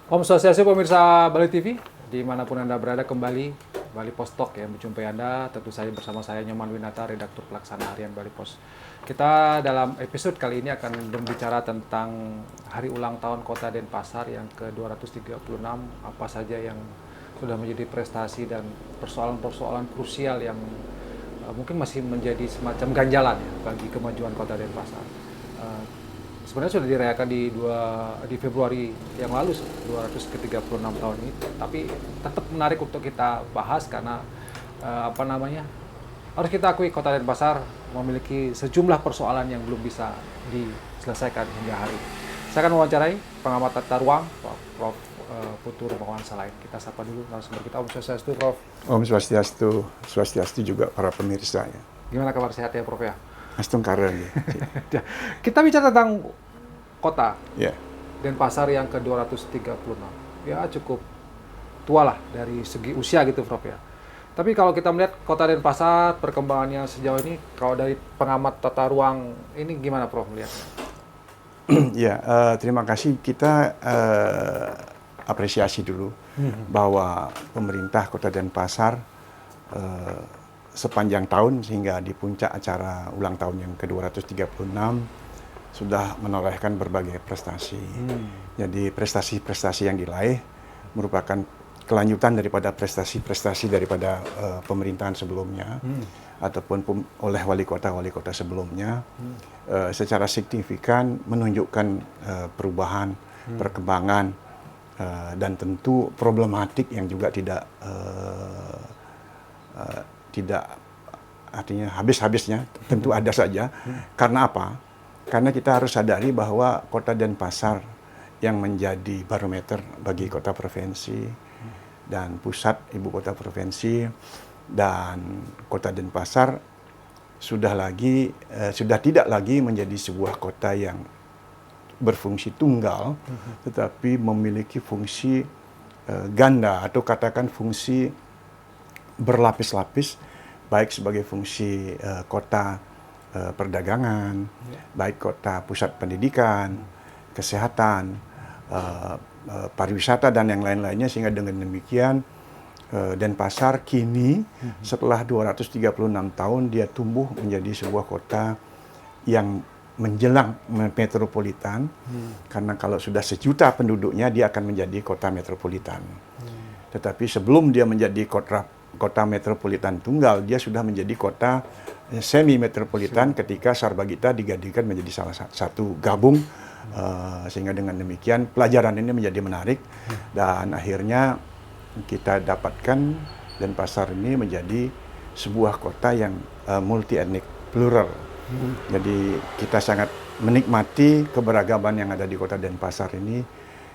Om Swastiastu pemirsa Bali TV, dimanapun Anda berada kembali Bali Post Talk ya, menjumpai Anda tentu saja bersama saya Nyoman Winata, redaktur pelaksana harian Bali Post. Kita dalam episode kali ini akan berbicara tentang hari ulang tahun Kota Denpasar yang ke-236, apa saja yang sudah menjadi prestasi dan persoalan-persoalan krusial yang mungkin masih menjadi semacam ganjalan ya, bagi kemajuan Kota Denpasar. Sebenarnya sudah dirayakan di Februari yang lalu 236 tahun ini, tapi tetap menarik untuk kita bahas karena harus kita akui Kota Denpasar memiliki sejumlah persoalan yang belum bisa diselesaikan hingga hari ini. Saya akan mewawancarai pengamat tata ruang Prof. Putu Rumawan Salain. Kita sapa dulu narasumber kita. Om Swastiastu, Prof. Om Swastiastu, Swastiastu juga para pemirsa ya. Gimana kabar, sehat ya, Prof ya? Astung karen ya. Kita bicara tentang kota Ya. Denpasar yang ke-236. Ya cukup tua lah dari segi usia gitu, Prof ya. Tapi kalau kita melihat Kota Denpasar perkembangannya sejauh ini, kalau dari pengamat tata ruang ini gimana, Prof, melihatnya? Ya, terima kasih. Kita apresiasi dulu bahwa pemerintah Kota Denpasar sepanjang tahun sehingga di puncak acara ulang tahun yang ke-236 sudah menorehkan berbagai prestasi. Jadi prestasi-prestasi yang diraih merupakan kelanjutan daripada prestasi-prestasi daripada pemerintahan sebelumnya ataupun oleh wali kota sebelumnya secara signifikan menunjukkan perubahan, perkembangan dan tentu problematik yang juga tidak artinya habis-habisnya, tentu ada saja. Karena apa? Karena kita harus sadari bahwa Kota Denpasar yang menjadi barometer bagi kota provinsi dan pusat ibu kota provinsi dan Kota Denpasar sudah tidak lagi menjadi sebuah kota yang berfungsi tunggal, tetapi memiliki fungsi ganda atau katakan fungsi berlapis-lapis, baik sebagai fungsi kota perdagangan, baik kota pusat pendidikan, kesehatan, pariwisata dan yang lain-lainnya, sehingga dengan demikian Denpasar kini setelah 236 tahun dia tumbuh menjadi sebuah kota yang menjelang metropolitan, karena kalau sudah 1 juta penduduknya dia akan menjadi kota metropolitan. Tetapi sebelum dia menjadi kota metropolitan tunggal, dia sudah menjadi kota semi metropolitan ketika Sarbagita digantikan menjadi salah satu gabung, sehingga dengan demikian pelajaran ini menjadi menarik dan akhirnya kita dapatkan Denpasar ini menjadi sebuah kota yang multi etnik plural. Jadi kita sangat menikmati keberagaman yang ada di Kota Denpasar ini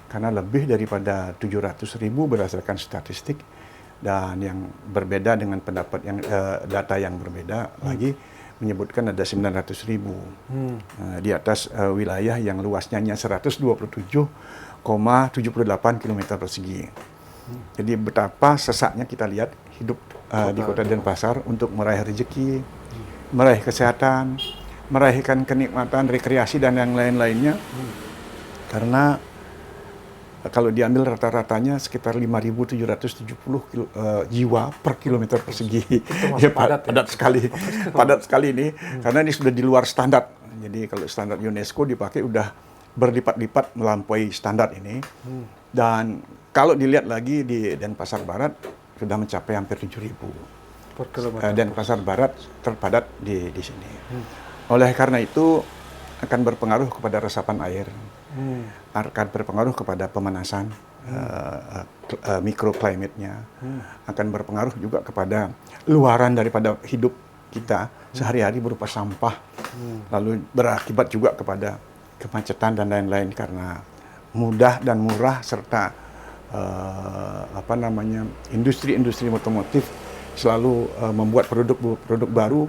karena lebih daripada 700.000 berdasarkan statistik. Dan yang berbeda dengan pendapat yang data yang berbeda lagi menyebutkan ada 900.000 di atas wilayah yang luasnya hanya 127,78 km persegi. Jadi betapa sesaknya kita lihat hidup di Kota Denpasar untuk meraih rezeki, meraih kesehatan, meraihkan kenikmatan rekreasi dan yang lain-lainnya. Karena kalau diambil rata-ratanya sekitar 5.770 jiwa per kilometer persegi. Ya, padat sekali ini, karena ini sudah di luar standar. Jadi kalau standar UNESCO dipakai udah berlipat-lipat melampaui standar ini. Dan kalau dilihat lagi di Denpasar Barat sudah mencapai hampir 7.000 Per kilometer. Denpasar Barat terpadat di sini. Oleh karena itu akan berpengaruh kepada resapan air, akan berpengaruh kepada pemanasan mikroklimatnya, akan berpengaruh juga kepada luaran daripada hidup kita sehari-hari berupa sampah, lalu berakibat juga kepada kemacetan dan lain-lain karena mudah dan murah serta industri-industri otomotif selalu membuat produk baru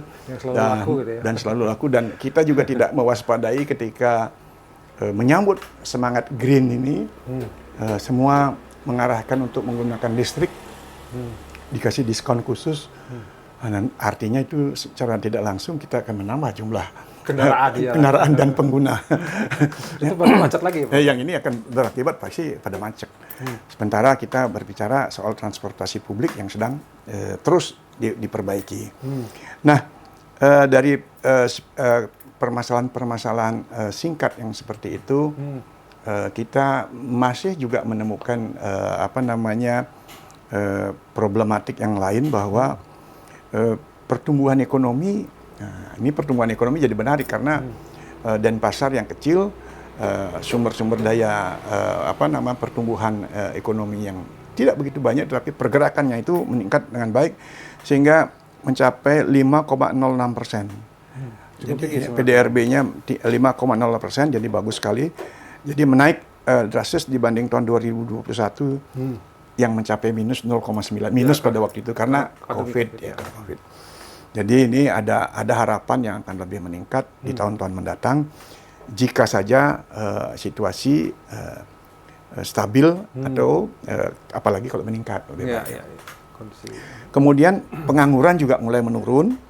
dan selalu laku, dan kita juga tidak mewaspadai ketika menyambut semangat green ini. Semua mengarahkan untuk menggunakan listrik, dikasih diskon khusus, dan artinya itu secara tidak langsung kita akan menambah jumlah kendaraan dan pengguna. Itu baru macet lagi, Pak. Yang ini akan berakibat pasti pada macet. Sementara kita berbicara soal transportasi publik yang sedang terus diperbaiki. Nah, dari permasalahan-permasalahan singkat yang seperti itu, kita masih juga menemukan problematik yang lain bahwa pertumbuhan ekonomi, ini pertumbuhan ekonomi jadi menarik karena Denpasar yang kecil, sumber-sumber daya pertumbuhan ekonomi yang tidak begitu banyak, tetapi pergerakannya itu meningkat dengan baik sehingga mencapai 5,06%. Jadi PDRB-nya 5,0%, jadi bagus sekali. Jadi menaik drastis dibanding tahun 2021 yang mencapai minus 0,9 minus pada waktu itu karena COVID. COVID. Jadi ini ada harapan yang akan lebih meningkat di tahun-tahun mendatang jika saja situasi stabil atau apalagi kalau meningkat lebih baik. Kemudian pengangguran juga mulai menurun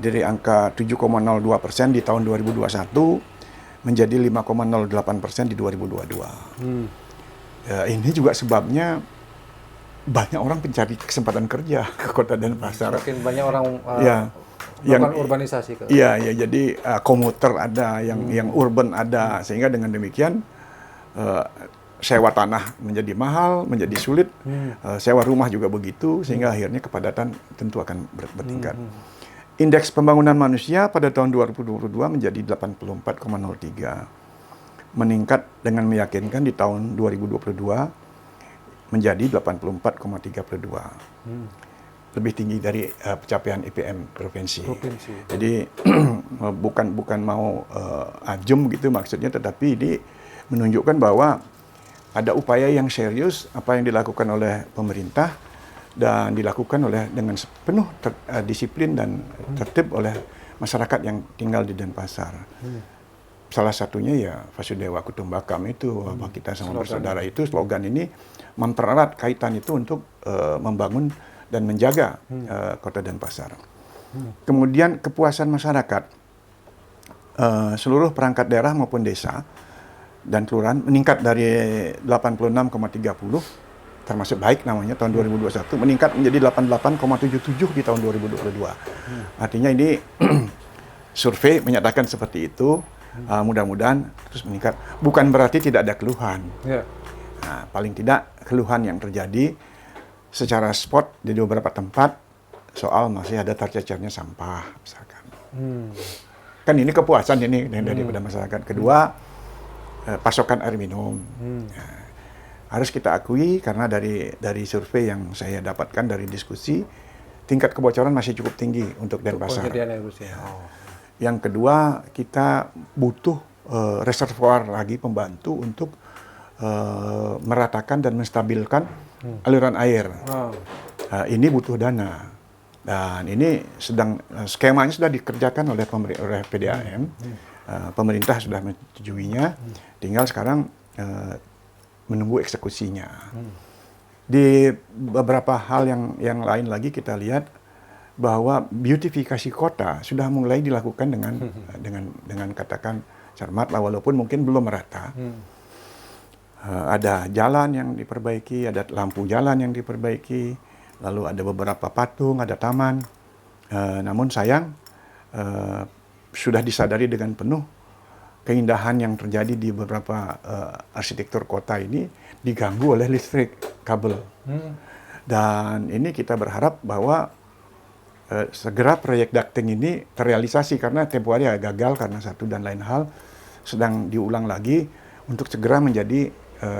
dari angka 7,02% di tahun 2021 menjadi 5,08% di 2022. Ini juga sebabnya banyak orang mencari kesempatan kerja ke Kota Denpasar. Makin banyak orang yang urbanisasi ke. Iya, jadi komuter ada, yang urban ada, sehingga dengan demikian sewa tanah menjadi mahal, menjadi sulit, sewa rumah juga begitu, sehingga akhirnya kepadatan tentu akan bertingkat. Indeks pembangunan manusia pada tahun 2022 menjadi 84,03, meningkat dengan meyakinkan di tahun 2022 menjadi 84,32. Lebih tinggi dari pencapaian IPM provinsi. Jadi bukan mau ajum gitu maksudnya, tetapi ini menunjukkan bahwa ada upaya yang serius apa yang dilakukan oleh pemerintah dan dilakukan dengan penuh disiplin dan tertib oleh masyarakat yang tinggal di Denpasar. Salah satunya ya Vasudewa Kutumbakam itu, bahwa kita sama bersaudara itu, slogan ini mempererat kaitan itu untuk membangun dan menjaga Kota Denpasar. Kemudian kepuasan masyarakat, seluruh perangkat daerah maupun desa dan kelurahan meningkat dari 86,30 termasuk baik namanya tahun 2021 meningkat menjadi 88,77 di tahun 2022. Artinya ini survei menyatakan seperti itu. Mudah-mudahan terus meningkat. Bukan berarti tidak ada keluhan. Nah, paling tidak keluhan yang terjadi secara spot di beberapa tempat soal masih ada tercecernya sampah misalkan. Kan ini kepuasan ini daripada masyarakat. Kedua, pasokan air minum. Harus kita akui karena dari survei yang saya dapatkan dari diskusi, tingkat kebocoran masih cukup tinggi untuk Denpasar. Yang kedua, kita butuh reservoir lagi pembantu untuk meratakan dan menstabilkan aliran air. Ini butuh dana. Dan ini skemanya sudah dikerjakan oleh PDAM. Pemerintah sudah menyetujuinya. Tinggal sekarang menunggu eksekusinya. Di beberapa hal yang lain lagi kita lihat bahwa beautifikasi kota sudah mulai dilakukan dengan katakan cermat lah, walaupun mungkin belum merata. Ada jalan yang diperbaiki, ada lampu jalan yang diperbaiki, lalu ada beberapa patung, ada taman. Namun sayang sudah disadari dengan penuh keindahan yang terjadi di beberapa arsitektur kota ini diganggu oleh listrik kabel. Dan ini kita berharap bahwa segera proyek ducting ini terrealisasi karena tempo hari gagal karena satu dan lain hal, sedang diulang lagi untuk segera menjadi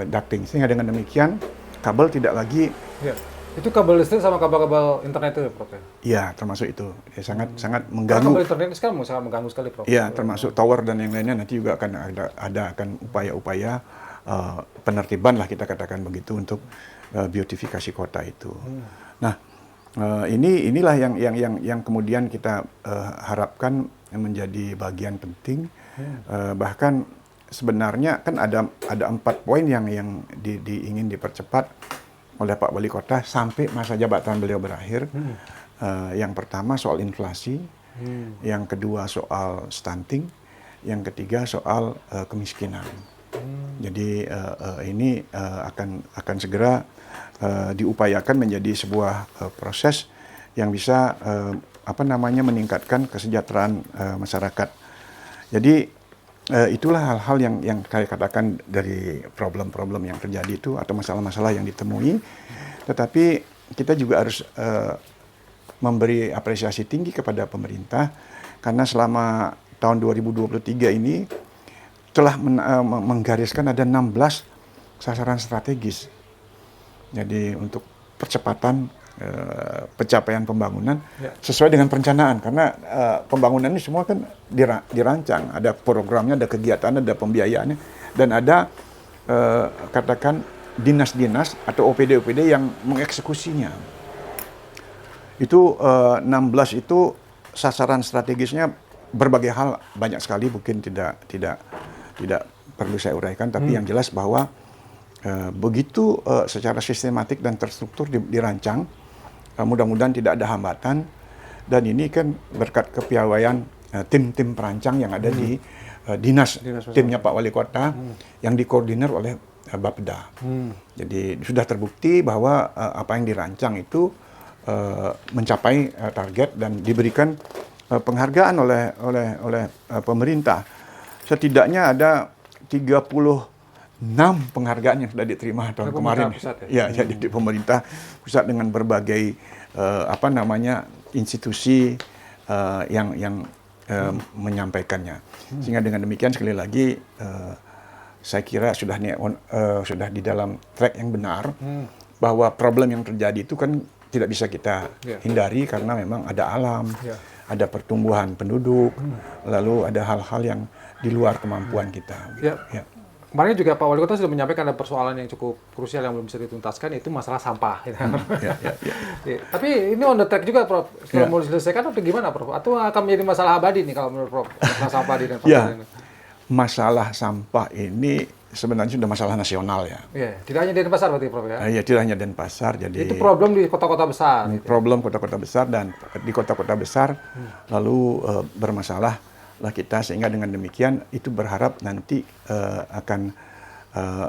ducting, sehingga dengan demikian kabel tidak lagi. Itu kabel listrik sama kabel-kabel internet itu, Prof? Iya, termasuk itu. Ya, sangat mengganggu. Kabel internet sekarang sangat mengganggu sekali, Prof. Iya, termasuk tower dan yang lainnya nanti juga akan ada upaya-upaya penertiban lah kita katakan begitu untuk beautifikasi kota itu. Nah, inilah yang kemudian kita harapkan menjadi bagian penting. Bahkan sebenarnya kan ada 4 poin yang ingin dipercepat oleh Pak Wali Kota sampai masa jabatan beliau berakhir. Yang pertama soal inflasi, yang kedua soal stunting, yang ketiga soal kemiskinan. Jadi ini akan segera diupayakan menjadi sebuah proses yang bisa meningkatkan kesejahteraan masyarakat. Jadi itulah hal-hal yang saya katakan dari problem-problem yang terjadi itu atau masalah-masalah yang ditemui. Tetapi kita juga harus memberi apresiasi tinggi kepada pemerintah karena selama tahun 2023 ini telah menggariskan ada 16 sasaran strategis. Jadi untuk percepatan pencapaian pembangunan sesuai dengan perencanaan karena pembangunan ini semua kan dirancang, ada programnya, ada kegiatan, ada pembiayaannya dan ada katakan dinas-dinas atau OPD-OPD yang mengeksekusinya. Itu 16 itu sasaran strategisnya berbagai hal, banyak sekali, mungkin tidak perlu saya uraikan, tapi yang jelas bahwa begitu secara sistematik dan terstruktur dirancang, mudah-mudahan tidak ada hambatan, dan ini kan berkat kepiawaian tim-tim perancang yang ada di dinas timnya Pak Wali Kota yang dikoordinir oleh Bapeda. Jadi sudah terbukti bahwa apa yang dirancang itu mencapai target dan diberikan penghargaan oleh pemerintah. Setidaknya ada 36 penghargaan yang sudah diterima tahun kemarin. Pusat, jadi di pemerintah pusat dengan berbagai institusi yang menyampaikannya. Sehingga dengan demikian sekali lagi saya kira sudah di dalam track yang benar bahwa problem yang terjadi itu kan tidak bisa kita hindari karena memang ada alam, ada pertumbuhan penduduk, lalu ada hal-hal yang di luar kemampuan kita. Kemarin juga Pak Wali Kota sudah menyampaikan ada persoalan yang cukup krusial yang belum bisa dituntaskan, itu masalah sampah. Tapi ini on the track juga, Prof. Kalau mau diselesaikan atau gimana, Prof? Atau akan menjadi masalah abadi nih kalau menurut Prof? Masalah sampah di Denpasar ini. Masalah sampah ini sebenarnya sudah masalah nasional ya. Tidak hanya di Denpasar berarti, Prof ya? Tidak hanya Denpasar. Jadi itu problem di kota-kota besar. Problem kota-kota besar dan di kota-kota besar lalu bermasalah lah kita, sehingga dengan demikian itu berharap nanti akan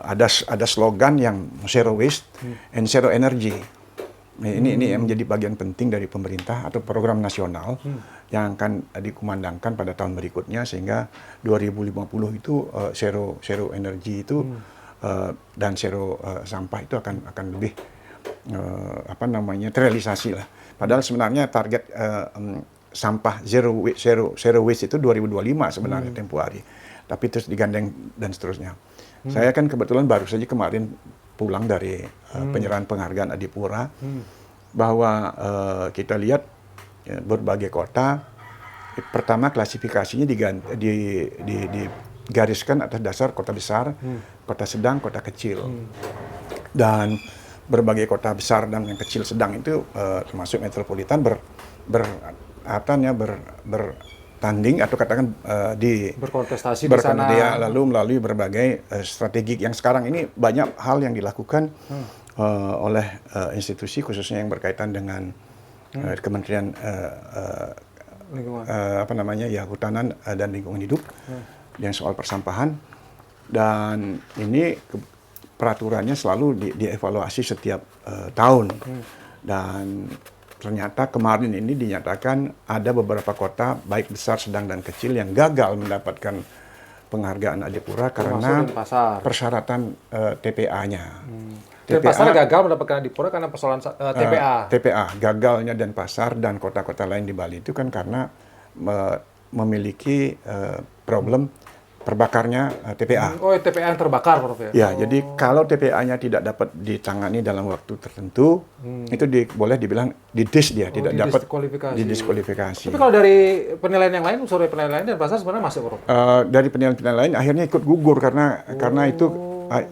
ada slogan yang zero waste and zero energy. Ini yang menjadi bagian penting dari pemerintah atau program nasional yang akan dikumandangkan pada tahun berikutnya, sehingga 2050 itu zero energy itu dan zero sampah itu akan lebih terrealisasi lah. Padahal sebenarnya target sampah zero waste itu 2025 sebenarnya tempo hari, tapi terus digandeng dan seterusnya. Saya kan kebetulan baru saja kemarin pulang dari penyerahan penghargaan Adipura, bahwa kita lihat berbagai kota, pertama klasifikasinya digariskan atas dasar kota besar, kota sedang, kota kecil, dan berbagai kota besar dan yang kecil sedang itu termasuk metropolitan bertanding atau katakan berkontestasi di sana, lalu melalui berbagai strategi yang sekarang ini banyak hal yang dilakukan oleh institusi khususnya yang berkaitan dengan Kementerian Hutanan dan Lingkungan Hidup yang soal persampahan, dan ini peraturannya selalu dievaluasi setiap tahun. Dan ternyata kemarin ini dinyatakan ada beberapa kota baik besar, sedang dan kecil yang gagal mendapatkan penghargaan Adipura karena persyaratan TPA-nya. Denpasar gagal mendapatkan Adipura karena persoalan TPA. TPA gagalnya Denpasar dan kota-kota lain di Bali itu kan karena memiliki problem terbakarnya TPA. TPA yang terbakar, Prof ya? Jadi kalau TPA-nya tidak dapat ditangani dalam waktu tertentu, itu boleh dibilang tidak dapat didiskualifikasi. Tapi kalau dari penilaian yang lain, unsur penilaian lain, Denpasar sebenarnya masuk, Prof? Dari penilaian lain akhirnya ikut gugur karena itu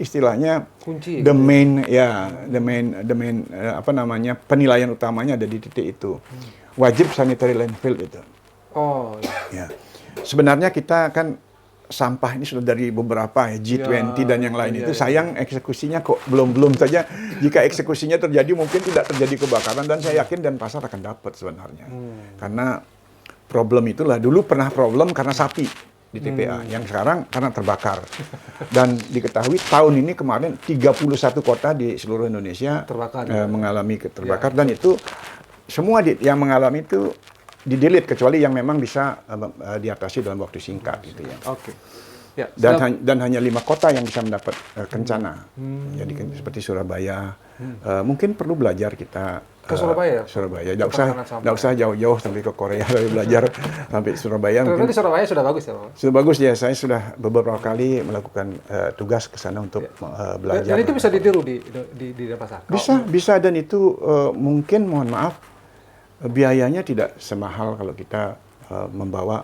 istilahnya kunci. The main penilaian utamanya ada di titik itu. Wajib sanitary landfill itu. Sebenarnya kita kan sampah ini sudah dari beberapa G20 dan yang lain itu. Sayang eksekusinya kok belum saja. Jika eksekusinya terjadi mungkin tidak terjadi kebakaran, dan saya yakin Denpasar akan dapat sebenarnya. Karena problem itulah. Dulu pernah problem karena sapi di TPA, yang sekarang karena terbakar. Dan diketahui tahun ini kemarin 31 kota di seluruh Indonesia Terbakar, mengalami terbakar, dan itu semua yang mengalami itu di-delete kecuali yang memang bisa diatasi dalam waktu singkat gitu ya. Oke. Ya, Dan hanya 5 kota yang bisa mendapat kencana. Jadi seperti Surabaya. Mungkin perlu belajar kita ke Surabaya. Surabaya. Nggak usah jauh-jauh sampai ke Korea tapi belajar sampai Surabaya. Ternyata di Surabaya sudah bagus ya, Pak? Sudah bagus ya. Saya sudah beberapa kali melakukan tugas ke sana untuk belajar. Dan itu bisa ditiru di Denpasar? Bisa, dan itu mungkin, mohon maaf, biayanya tidak semahal kalau kita membawa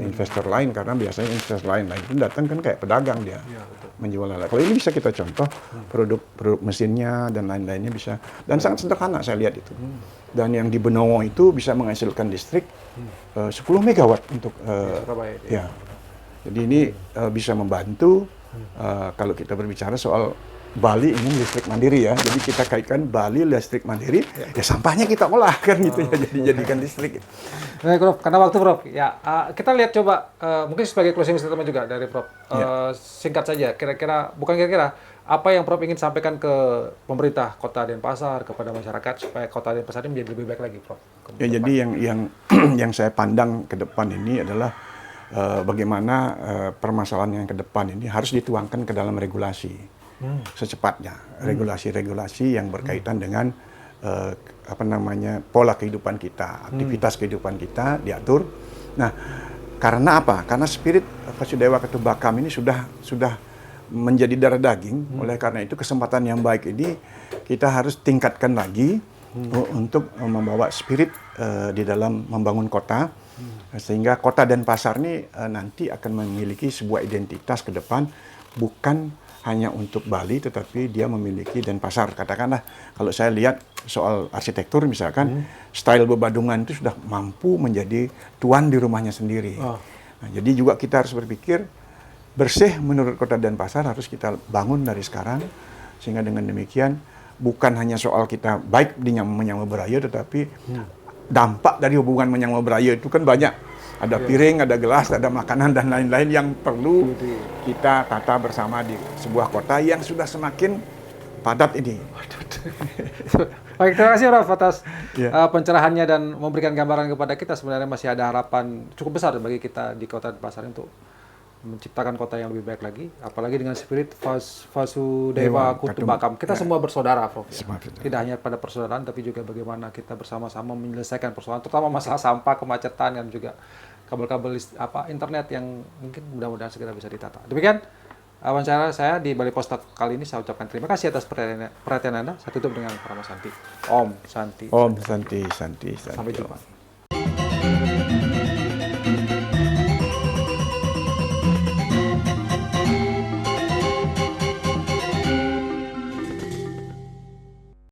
investor lain, karena biasanya investor lain itu datang kan kayak pedagang dia menjual alat. Kalau ini bisa kita contoh produk mesinnya dan lain-lainnya bisa, dan sangat sederhana saya lihat itu. Dan yang di Benowo itu bisa menghasilkan listrik 10 megawatt untuk ya. Jadi ini bisa membantu kalau kita berbicara soal Bali ingin listrik mandiri ya. Jadi kita kaitkan Bali listrik mandiri, ya sampahnya kita olah kan gitu ya, jadi jadikan listrik. Nah, Prof, karena waktu Prof, ya kita lihat coba mungkin sebagai closing statement juga dari Prof. Singkat saja, bukan kira-kira apa yang Prof ingin sampaikan ke pemerintah Kota Denpasar, kepada masyarakat supaya Kota Denpasar ini menjadi lebih baik lagi, Prof. Ya, jadi yang saya pandang ke depan ini adalah bagaimana permasalahan yang ke depan ini harus dituangkan ke dalam regulasi. Secepatnya regulasi-regulasi yang berkaitan dengan pola kehidupan kita, aktivitas kehidupan kita diatur. Nah, karena apa? Karena spirit Vasudewa Ketubakam ini sudah menjadi darah daging. Oleh karena itu kesempatan yang baik ini kita harus tingkatkan lagi untuk membawa spirit di dalam membangun kota, sehingga Kota Denpasar ini nanti akan memiliki sebuah identitas ke depan, bukan hanya untuk Bali, tetapi dia memiliki Denpasar. Katakanlah, kalau saya lihat soal arsitektur misalkan, style Bebadungan itu sudah mampu menjadi tuan di rumahnya sendiri. Nah, jadi juga kita harus berpikir bersih menurut Kota Denpasar harus kita bangun dari sekarang, sehingga dengan demikian bukan hanya soal kita baik di menyambut beraya, tetapi dampak dari hubungan menyambut beraya itu kan banyak. Ada piring, ada gelas, ada makanan, dan lain-lain yang perlu kita tata bersama di sebuah kota yang sudah semakin padat ini. Baik, terima kasih Prof atas pencerahannya dan memberikan gambaran kepada kita. Sebenarnya masih ada harapan cukup besar bagi kita di Kota Denpasar untuk menciptakan kota yang lebih baik lagi, apalagi dengan spirit Vasudewa Ketubakam. Kita semua bersaudara, Prof. Ya. Tidak hanya pada persaudaraan, tapi juga bagaimana kita bersama-sama menyelesaikan persoalan, terutama masalah sampah, kemacetan, dan juga kabel-kabel internet yang mungkin mudah-mudahan segera bisa ditata. Demikian wawancara saya di Bali Post kali ini. Saya ucapkan terima kasih atas perhatian Anda. Saya tutup dengan Parama Santi. Om Santi. Om Santi, Santi, Santi. Sampai jumpa.